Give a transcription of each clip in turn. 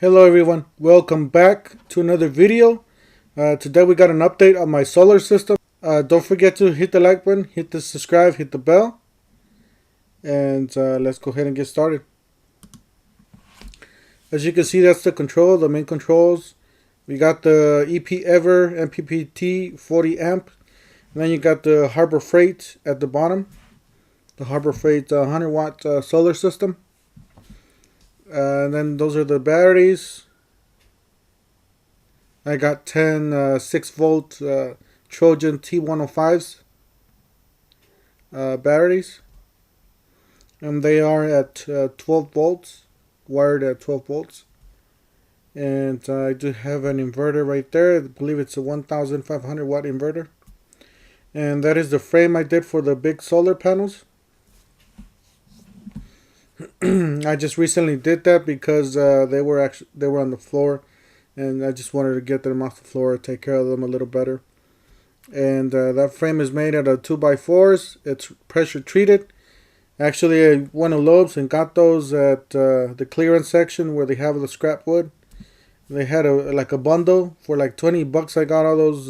Hello everyone, welcome back to another video. Today we got an update on my solar system. Don't forget to hit the like button, hit the subscribe, hit the bell, and let's go ahead and get started. As you can see, that's the control, the main controls. We got the EP Ever MPPT 40 amp, and then you got the Harbor Freight at the bottom. The Harbor Freight 100 watt solar system. And then those are the batteries. I got 10 6 volt Trojan T105s batteries, and they are at 12 volts, wired at 12 volts. And I do have an inverter right there. I believe it's a 1500 watt inverter, and that is the frame I did for the big solar panels. I just recently did that because they were on the floor, and I just wanted to get them off the floor, take care of them a little better. And that frame is made out of 2x4s. It's pressure treated. Actually, I went to Lowe's and got those at the clearance section where they have the scrap wood. They had a bundle for like $20. I got all those.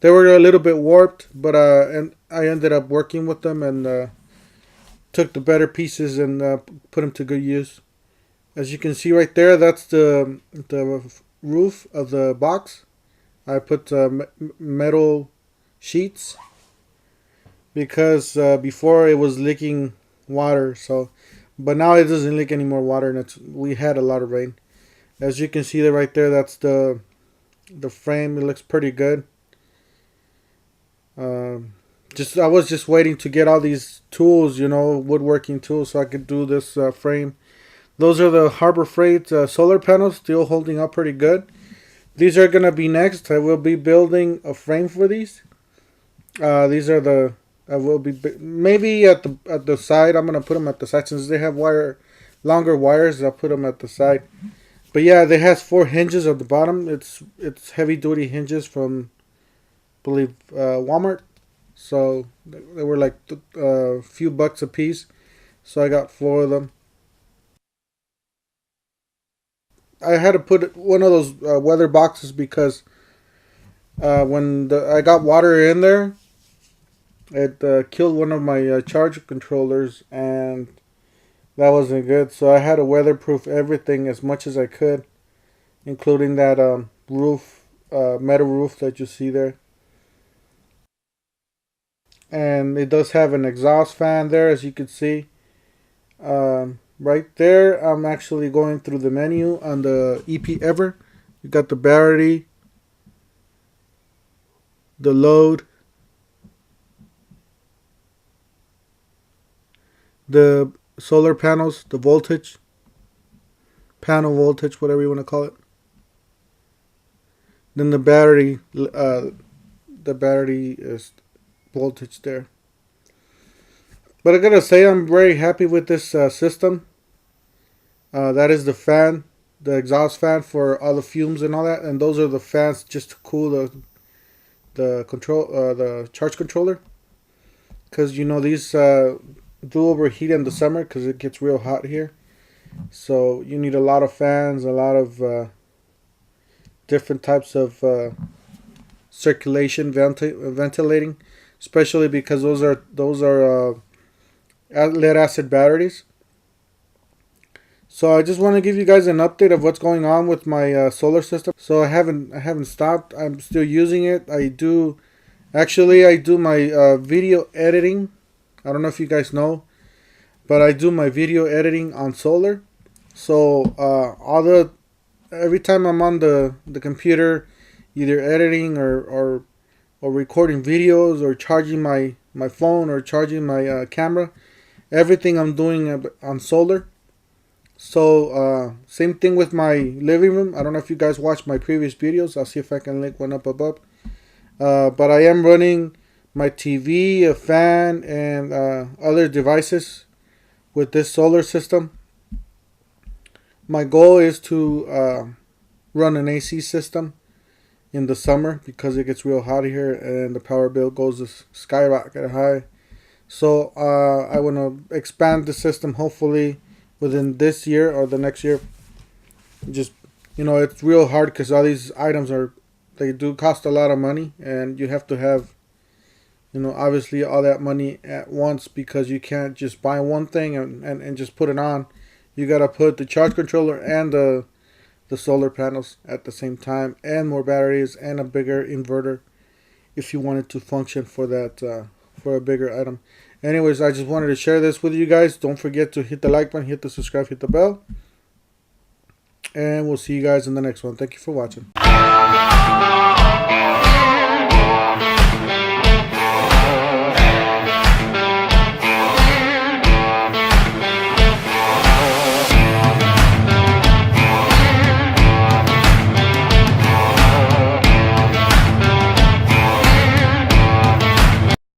They were a little bit warped, but and I ended up working with them and took the better pieces and put them to good use. As you can see right there, that's the roof of the box. I put metal sheets because before it was leaking water. But now it doesn't leak any more water, and we had a lot of rain. As you can see there right there, that's the frame. It looks pretty good. I was just waiting to get all these tools, woodworking tools, so I could do this frame. Those are the Harbor Freight solar panels, still holding up pretty good. These are gonna be next. I will be building a frame for these. These are I will be maybe at the side. I'm gonna put them at the side since they have longer wires. I'll put them at the side. But yeah, they has 4 hinges at the bottom. It's heavy duty hinges from, I believe, Walmart. So they were like a few bucks a piece. So I got 4 of them. I had to put one of those weather boxes because when I got water in there, it killed one of my charger controllers, and that wasn't good. So I had to weatherproof everything as much as I could, including that roof, metal roof that you see there. And it does have an exhaust fan there, as you can see. Right there, I'm actually going through the menu on the EP Ever. You got the battery, the load, the solar panels, the voltage, panel voltage, whatever you want to call it. Then the battery is voltage there. But I gotta say, I'm very happy with this system. That is the fan, the exhaust fan for all the fumes and all that, and those are the fans just to cool the charge controller. Because these do overheat in the summer because it gets real hot here. So you need a lot of fans, a lot of different types of circulation, ventilating, especially because those are lead acid batteries. So I just want to give you guys an update of what's going on with my solar system. So I haven't stopped. I'm still using it. I do my video editing. I don't know if you guys know, but I do my video editing on solar. So every time I'm on the computer, either editing or recording videos or charging my phone or charging my camera, everything I'm doing on solar. So same thing with my living room. I don't know if you guys watched my previous videos. I'll see if I can link one up above. But I am running my TV, a fan, and other devices with this solar system. My goal is to run an AC system in the summer because it gets real hot here and the power bill goes to skyrocket high. So I want to expand the system hopefully within this year or the next year. Just, it's real hard because all these items they do cost a lot of money, and you have to have, obviously all that money at once, because you can't just buy one thing and just put it on. You got to put the charge controller and the solar panels at the same time, and more batteries and a bigger inverter if you want it to function for that for a bigger item. Anyways, I just wanted to share this with you guys. Don't forget to hit the like button, hit the subscribe, hit the bell, and we'll see you guys in the next one. Thank you for watching.